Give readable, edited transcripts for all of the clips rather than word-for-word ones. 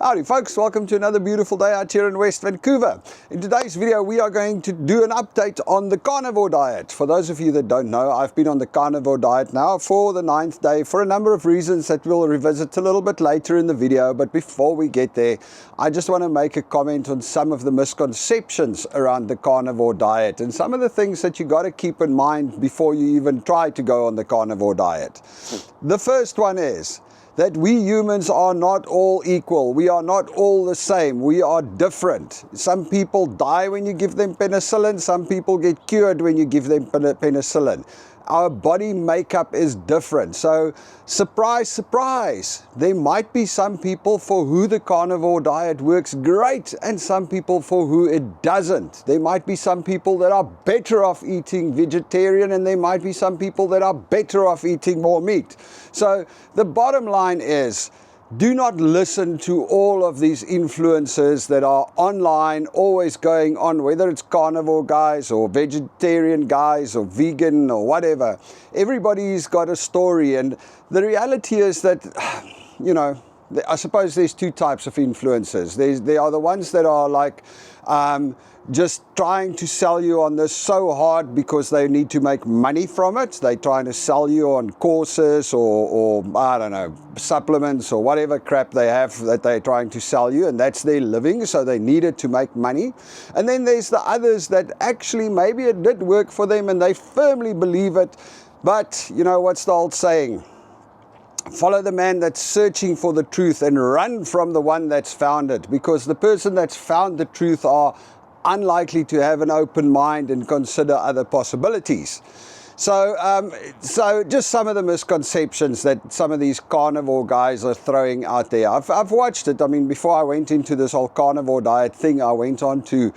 Howdy folks, welcome to another beautiful day out here in West Vancouver. In today's video we are going to do an update on the carnivore diet. For those of you that don't know, I've been on the carnivore diet now for the 9th day for a number of reasons that we'll revisit a little bit later in the video. But before we get there, I just want to make a comment on some of the misconceptions around the carnivore diet and some of the things that you got to keep in mind before you even try to go on the carnivore diet. The first one is that we humans are not all equal. We are not all the same. We are different. Some people die when you give them penicillin. Some people get cured when you give them penicillin. Our body makeup is different. So, surprise, surprise, there might be some people for who the carnivore diet works great and some people for who it doesn't. There might be some people that are better off eating vegetarian and there might be some people that are better off eating more meat. So, the bottom line is, do not listen to all of these influencers that are online, always going on, whether it's carnivore guys or vegetarian guys or vegan or whatever. Everybody's got a story, and the reality is that, you know, I suppose there's two types of influencers. There are the ones that are like just trying to sell you on this so hard because they need to make money from it. They're trying to sell you on courses or I don't know, supplements or whatever crap they have that they're trying to sell you, and that's their living, so they need it to make money. And then there's the others that actually maybe it did work for them and they firmly believe it, but you know, what's the old saying? Follow the man that's searching for the truth and run from the one that's found it, because the person that's found the truth are unlikely to have an open mind and consider other possibilities. So just some of the misconceptions that some of these carnivore guys are throwing out there. I've watched it. I mean, before I went into this whole carnivore diet thing, I went on to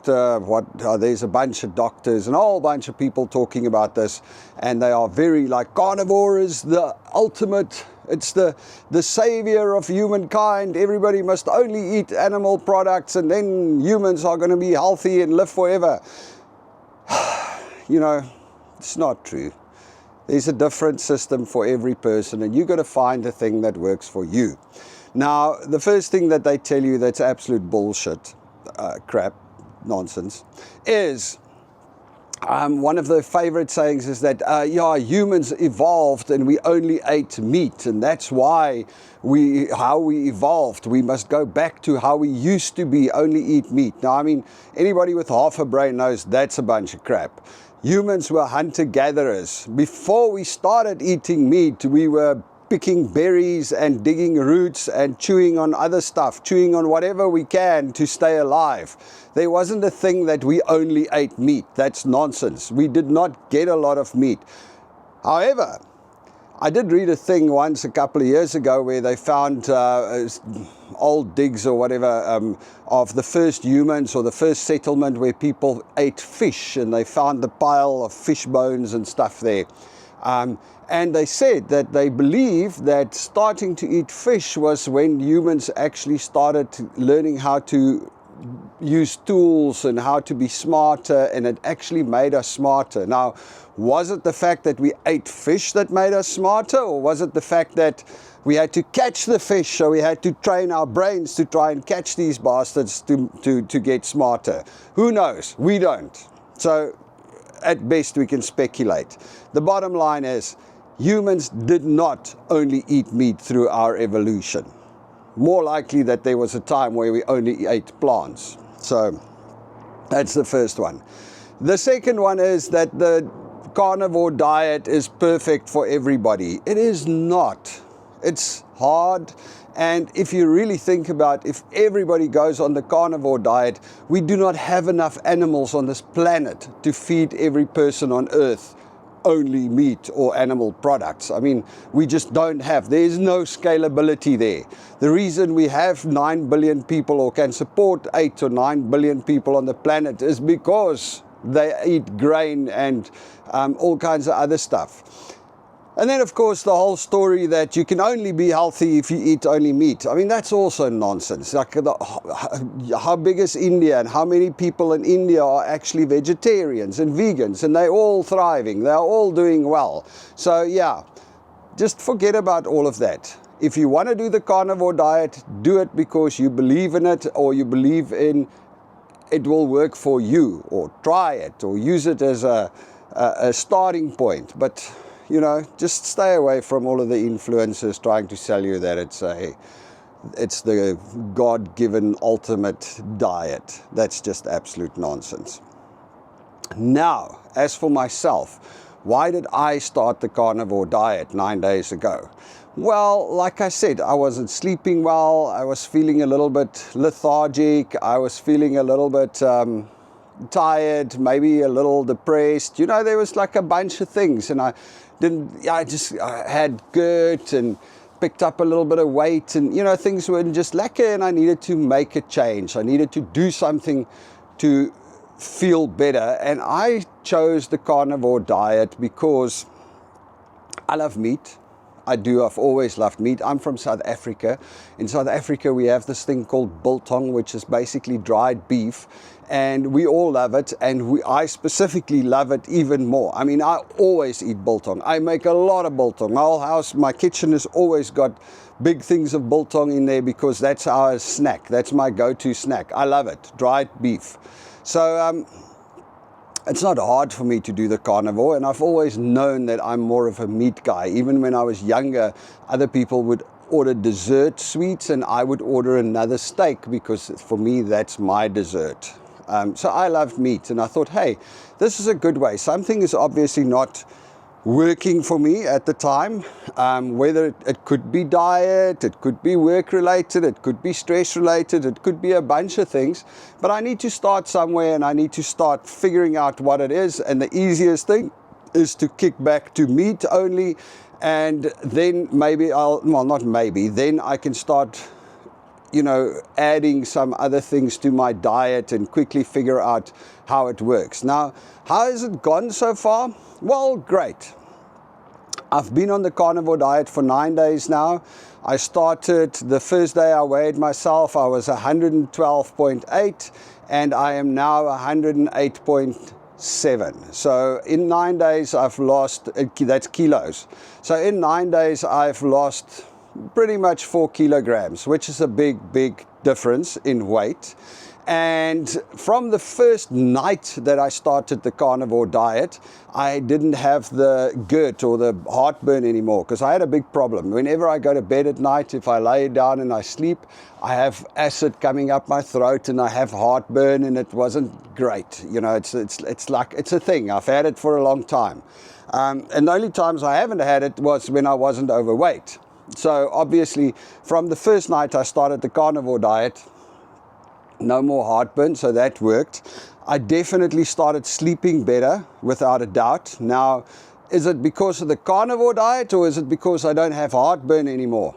there's a bunch of doctors and a whole bunch of people talking about this, and they are very like, carnivore is the ultimate, it's the savior of humankind. Everybody must only eat animal products and then humans are going to be healthy and live forever. You know, it's not true. There's a different system for every person, and you've got to find the thing that works for you. Now, the first thing that they tell you that's absolute bullshit, crap, nonsense, is one of the favorite sayings is that, yeah, humans evolved and we only ate meat, and that's why how we evolved. We must go back to how we used to be, only eat meat. Now, I mean, anybody with half a brain knows that's a bunch of crap. Humans were hunter-gatherers. Before we started eating meat, we were picking berries and digging roots and chewing on other stuff, chewing on whatever we can to stay alive. There wasn't a thing that we only ate meat. That's nonsense. We did not get a lot of meat. However, I did read a thing once a couple of years ago where they found old digs or whatever of the first humans or the first settlement where people ate fish, and they found the pile of fish bones and stuff there. And they said that they believe that starting to eat fish was when humans actually started learning how to use tools and how to be smarter, and it actually made us smarter. Now, was it the fact that we ate fish that made us smarter, or was it the fact that we had to catch the fish, so we had to train our brains to try and catch these bastards to get smarter? Who knows? We don't. So at best we can speculate. The bottom line is, humans did not only eat meat through our evolution. More likely that there was a time where we only ate plants. So that's the first one. The second one is that the carnivore diet is perfect for everybody. It is not. It's hard. And if you really think about, if everybody goes on the carnivore diet, we do not have enough animals on this planet to feed every person on Earth only meat or animal products. I mean, we just don't have. There is no scalability there. The reason we have 9 billion people, or can support 8 or 9 billion people on the planet, is because they eat grain and all kinds of other stuff. And then, of course, the whole story that you can only be healthy if you eat only meat. I mean, that's also nonsense. Like, how big is India, and how many people in India are actually vegetarians and vegans, and they're all thriving. They're all doing well. So, yeah, just forget about all of that. if you want to do the carnivore diet, do it because you believe in it, or you believe in it will work for you, or try it, or use it as a starting point. But, you know, just stay away from all of the influencers trying to sell you that it's the God-given ultimate diet. That's just absolute nonsense. Now, as for myself, why did I start the carnivore diet 9 days ago? Well, like I said, I wasn't sleeping well. I was feeling a little bit lethargic. I was feeling a little bit tired, maybe a little depressed. You know, there was like a bunch of things, and I had GERD and picked up a little bit of weight, and, you know, things weren't just lekker, and I needed to make a change. I needed to do something to feel better, and I chose the carnivore diet because I love meat. I've always loved meat. I'm from South Africa. In South Africa, we have this thing called biltong, which is basically dried beef, and we all love it, and I specifically love it even more. I mean, I always eat biltong. I make a lot of biltong. My whole house, my kitchen has always got big things of biltong in there because that's our snack. That's my go-to snack. I love it, dried beef. So it's not hard for me to do the carnivore, and I've always known that I'm more of a meat guy. Even when I was younger, other people would order dessert sweets, and I would order another steak because for me, that's my dessert. So I loved meat, and I thought, hey, this is a good way. Something is obviously not working for me at the time, whether it could be diet, it could be work related, it could be stress related, it could be a bunch of things, but I need to start somewhere, and I need to start figuring out what it is. And the easiest thing is to kick back to meat only, and then then I can start, you know, adding some other things to my diet and quickly figure out how it works. Now, how has it gone so far? Well, great. I've been on the carnivore diet for 9 days now. I started the first day I weighed myself, I was 112.8, and I am now 108.7. So in 9 days I've lost, that's kilos. So in 9 days I've lost pretty much 4 kilograms, which is a big difference in weight. And from the first night that I started the carnivore diet, I didn't have the GERD or the heartburn anymore, because I had a big problem. Whenever I go to bed at night, if I lay down and I sleep, I have acid coming up my throat and I have heartburn, and it wasn't great. You know, it's a thing. I've had it for a long time. And the only times I haven't had it was when I wasn't overweight. So obviously, from the first night I started the carnivore diet, no more heartburn, so that worked. I definitely started sleeping better, without a doubt. Now, is it because of the carnivore diet, or is it because I don't have heartburn anymore?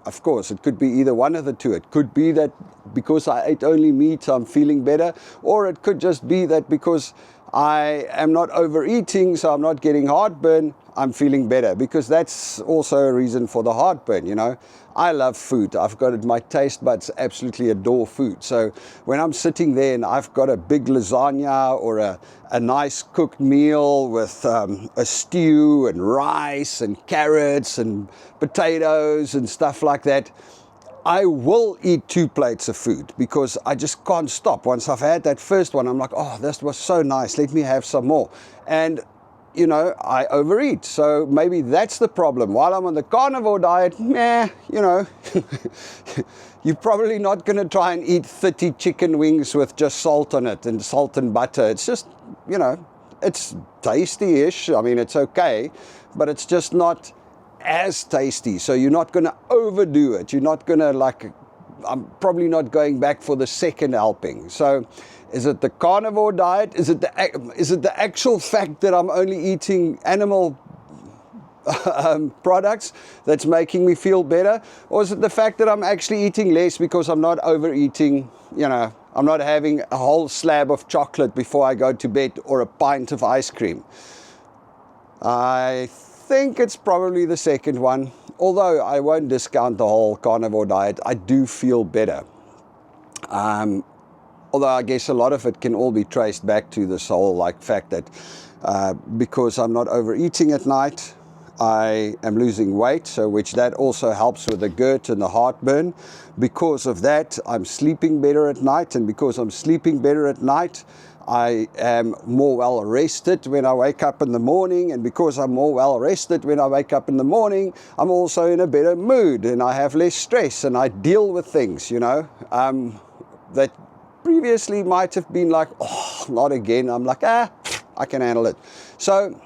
Of course, it could be either one of the two. It could be that because I ate only meat, I'm feeling better, or it could just be that because I am not overeating, so I'm not getting heartburn, I'm feeling better, because that's also a reason for the heartburn. You know, I love food. I've got it, my taste buds absolutely adore food. So when I'm sitting there and I've got a big lasagna or a nice cooked meal with a stew and rice and carrots and potatoes and stuff like that, I will eat 2 plates of food because I just can't stop. Once I've had that first one, I'm like, oh, this was so nice, let me have some more. And you know, I overeat. So maybe that's the problem. While I'm on the carnivore diet, you know, you're probably not going to try and eat 30 chicken wings with just salt on it and salt and butter. It's just, you know, it's tasty-ish. I mean, it's okay, but it's just not as tasty. So you're not going to overdo it. You're not going to, like, I'm probably not going back for the second helping. So is it the carnivore diet? Is it the actual fact that I'm only eating animal products that's making me feel better? Or is it the fact that I'm actually eating less because I'm not overeating? You know, I'm not having a whole slab of chocolate before I go to bed or a pint of ice cream. I think it's probably the second one. Although I won't discount the whole carnivore diet, I do feel better. Although I guess a lot of it can all be traced back to this whole fact that because I'm not overeating at night, I am losing weight, so which that also helps with the GERD and the heartburn. Because of that, I'm sleeping better at night, and because I'm sleeping better at night, I am more well rested when I wake up in the morning, and because I'm more well rested when I wake up in the morning, I'm also in a better mood, and I have less stress, and I deal with things, you know, that previously might have been like, oh, not again. I'm like, I can handle it. So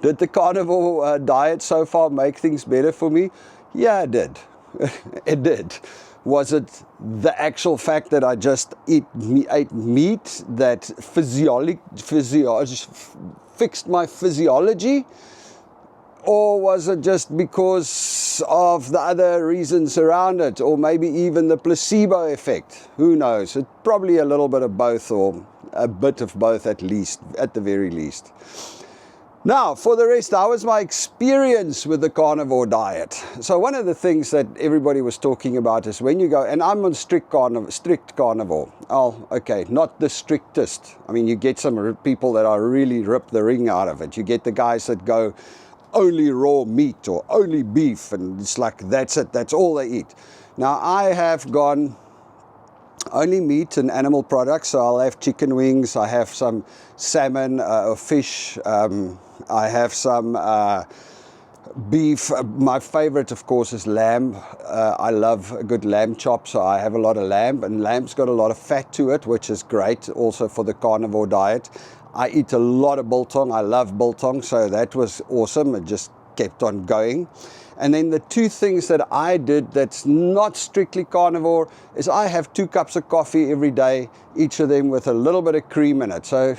did the carnivore diet so far make things better for me? Yeah, it did. It did. Was it the actual fact that I just ate meat that fixed my physiology? Or was it just because of the other reasons around it? Or maybe even the placebo effect? Who knows? It's probably a little bit of both, or a bit of both at least, at the very least. Now, for the rest, how was my experience with the carnivore diet? So one of the things that everybody was talking about is when you go, and I'm on strict carnivore. Oh, okay, not the strictest. I mean, you get some people that are really rip the ring out of it. You get the guys that go only raw meat or only beef, and it's like, that's it, that's all they eat. Now, I have gone only meat and animal products, so I'll have chicken wings, I have some salmon or fish, I have some beef. My favorite, of course, is lamb. I love a good lamb chop, so I have a lot of lamb, and lamb's got a lot of fat to it, which is great also for the carnivore diet. I eat a lot of biltong. I love biltong, so that was awesome. It just kept on going. And then the two things that I did that's not strictly carnivore is I have 2 cups of coffee every day, each of them with a little bit of cream in it. So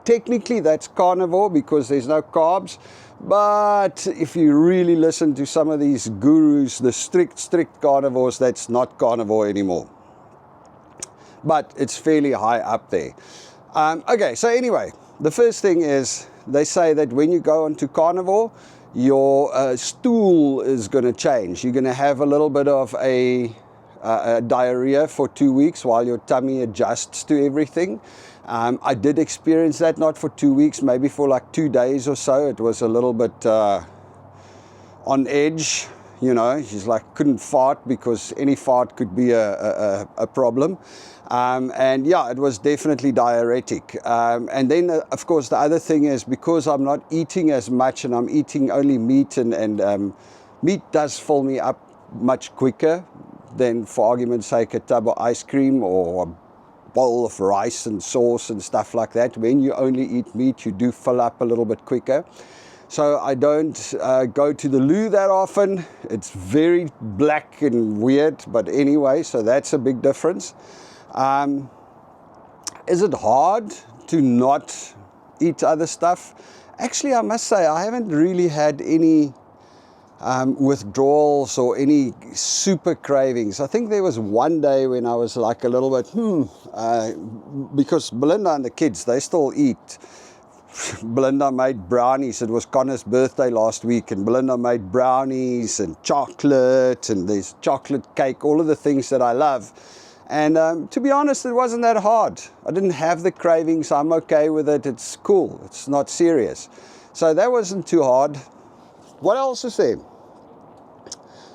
technically that's carnivore because there's no carbs. But if you really listen to some of these gurus, the strict carnivores, that's not carnivore anymore. But it's fairly high up there. Okay, so anyway, the first thing is they say that when you go onto carnivore, your stool is going to change. You're going to have a little bit of a diarrhea for 2 weeks while your tummy adjusts to everything. I did experience that, not for 2 weeks, maybe for like 2 days or so. It was a little bit on edge, you know. She's like, couldn't fart because any fart could be a problem. And yeah, it was definitely diuretic. And then, of course, the other thing is because I'm not eating as much and I'm eating only meat, and meat does fill me up much quicker than, for argument's sake, a tub of ice cream or a bowl of rice and sauce and stuff like that. When you only eat meat, you do fill up a little bit quicker. So I don't go to the loo that often. It's very black and weird, but anyway, so that's a big difference. Is it hard to not eat other stuff? Actually, I must say I haven't really had any withdrawals or any super cravings. I think there was one day when I was like a little bit, because Belinda and the kids, they still eat. Belinda made brownies. It was Connor's birthday last week, and Belinda made brownies and chocolate, and there's chocolate cake, all of the things that I love. And to be honest, it wasn't that hard. I didn't have the cravings. I'm okay with it. It's cool. It's not serious. So that wasn't too hard. What else is there?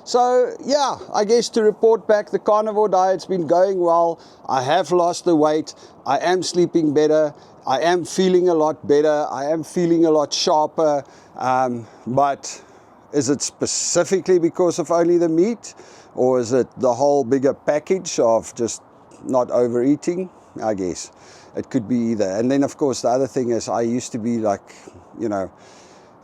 So yeah, I guess to report back, the carnivore diet's been going well. I have lost the weight. I am sleeping better. I am feeling a lot better. I am feeling a lot sharper. But is it specifically because of only the meat? Or is it the whole bigger package of just not overeating? I guess it could be either. And then, of course, the other thing is I used to be like, you know,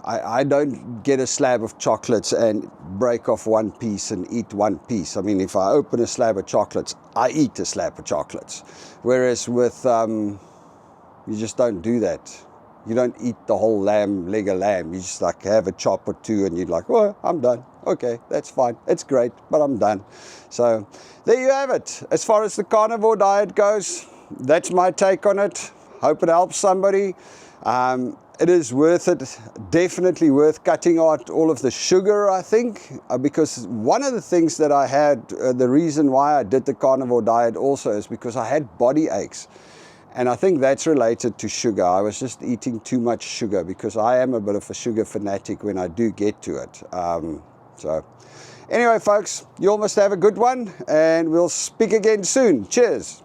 I don't get a slab of chocolates and break off one piece and eat one piece. I mean, if I open a slab of chocolates, I eat a slab of chocolates. Whereas with, you just don't do that. You don't eat the whole leg of lamb. You just like have a chop or two and you're like, oh, I'm done. Okay, that's fine. It's great, but I'm done. So there you have it. As far as the carnivore diet goes, that's my take on it. Hope it helps somebody. It is worth it, definitely worth cutting out all of the sugar, I think, because one of the things that I had, the reason why I did the carnivore diet also is because I had body aches. And I think that's related to sugar. I was just eating too much sugar because I am a bit of a sugar fanatic when I do get to it. So anyway, folks, you all must have a good one, and we'll speak again soon. Cheers.